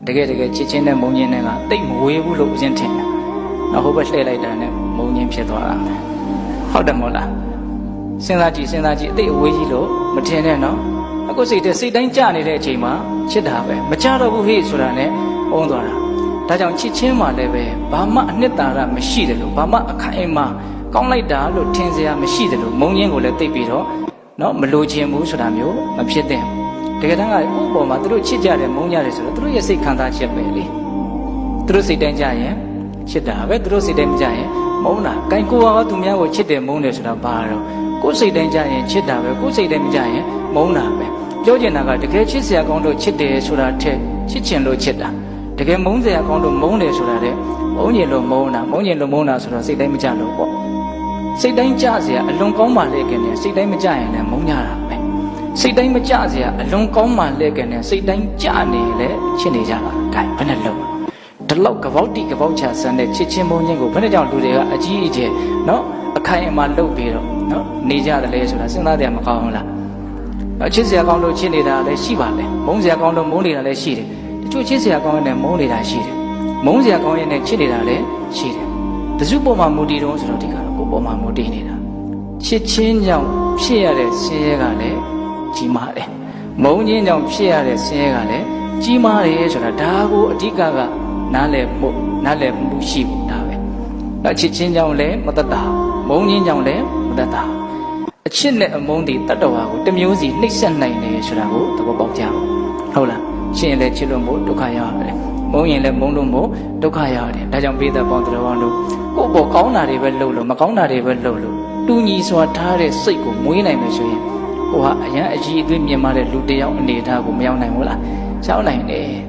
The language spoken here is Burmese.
တကယ်ချစ်ချင်းနဲ့မုန်းချင်းနဲ့ကတိတ်မဝေးဘူးလို့အရင်ထင်တယ်နောက်ဟိုဘက်လှည့်လိုက်တာနဲ့မုန်းချင်းဖြစ်သွားတာဟုတ်တယ်မဟုတ်လားစဉ်းစားကြည့်အတိတ်အဝေးကြီးလို့မထင်နဲ့နော်အခုစိတ်တိုင်းကြနေတဲ့အချိန်မှာချစ်တာပဲမကြတော့ဘူးဟေ့ဆိုတာနဲ့အုံးသွားတာဒါကြောင့်ချစ်ချင်းမှလည်းပဲဘာမှအနှစ်သာရမရှိတယ်လို့ဘာမှအခိုင်အမာကောင်းလိုက်တာလို့ထင်စရာမရှိတယ်လို့မုန်းချင်းကိုလည်းသိပြီးတော့နော်မလိုချင်ဘူးဆိုတာမျိုးမဖြစ်သင့်တကယ်တမ်းကဥပပေါ်မှာသူတို့ချစ်ကြတယ်မုန်းကြတယ်ဆိုတော့သူတို့ရဲ့စိတ်ခံစားချက်ပဲလေသူတို့စိတ်တိုင်းကြရင်ချစ်တာပဲသူတို့စိတ်တိုင်းမကြရင်မုန်းတာကိုင်ကိုကသူများကိုချစ်တယ်မုန်းတယ်ဆိုတာဘာတော့ကိုယ်စိတ်တိုင်းကြရင်ချစ်တာပဲကိုယ်စိတ်တိုင်းမကြရင်မုန်းတာပဲပြောချင်တာကတကယ်ချစ်စရာကောင်းလို့ချစ်တယ်ဆိုတာထက်ချစ်ချင်လို့ချစ်တာတကယ်မုန်းစရာကောင်းလို့မုန်းတယ်ဆိုတာတဲ့မုန်းကျင်လို့မုန်းတာဆိုတော့စိတ်တိုင်းမကြလို့ပေါ့စိတ်တိုင်းကြစရာအလွန်ကောင်းမှလဲခင်တယ်စိတ်တိုင်းမကြရင်လည်းမုန်းကြတာပဲစိတ်တိုင်းမကြစရာအလွန်ကောင်းမှလဲခင်တယ်စိတ်တိုင်းကြနေလေချစ်နေကြတာဒါဘယ်နဲ့လုံးဒီလောက်ကပေါက်ချဆန်းတဲ့ချစ်ချင်းမုန်းချင်းကိုဘယ်နဲ့ကြောင့်လူတွေကအကြီးအကျယ်နော်အခိုင်အမာလှုပ်ပြီးတော့နော်နေကြတယ်လေဆိုတာစဉ်းစားတယ်မကောင်းဘူးလားချစ်စရာကောင်းလို့ချစ်နေတာလည်းရှိပါလေမုန်းစရာကောင်းလို့မုန်းနေတာလည်းရှိတယ်တချို့ချစ်စရာကောင်းရင်လည်းမုန်းနေတာရှိတယ်မုန်းစရာကောင်းရင်လည်းချစ်နေတာလည်းရှိတယ်တစုပေါ်မှာမူတည်တော့ဆိုတော့ဒီကတော့ကိုယ်ပေါ်မှာမူတည်နေတာချစ်ချင်းကြောင့်ဖြစ်ရတဲ့ဆင်းရဲကလည်းကြီးမားတယ်မုန်းချင်းကြောင့်ဖြစ်ရတဲ့ဆင်းရဲကလည်းကြီးမားတယ်ဆိုတာဒါကိုအဓိကနားလည်မှုရှိဖို့ဒါပဲ။ချစ်ချင်းကြောင့်လည်းမတတ်တာမုန်းချင်းကြောင့်လည်းမတတ်တာအချစ်နဲ့အမုန်းတွေတတ်တော်ဟာကိုတစ်မျိုးစီနှိမ့်ဆက်နိုင်တယ်ဆိုတာကိုသဘောပေါက်ကြအောင်ဟုတ်လားချစ်ရင်လည်းချစ်လို့မို့ဒုက္ခရောက်ရတယ်မုန်းရင်လည်းမုန်းလို့မို့ဒုက္ခရောက်ရတယ်ဒါကြောင့်ပိဿပေါင်းတော်တို့ကိုယ့်ဘောကောင်းတာတွေပဲလုပ်လို့မကောင်းတာတွေပဲလုပ်လို့တူညီစွာထားတဲ့စိတ်ကိုမွေးနိုင်မယ်ဆိုရင်ဟိုဟာအရန်အကြီးအသေးမြင်မာတဲ့လူတစ်ယောက်အနေအထားကိုမရောက်နိုင်ဘူးလားရောက်နိုင်တယ်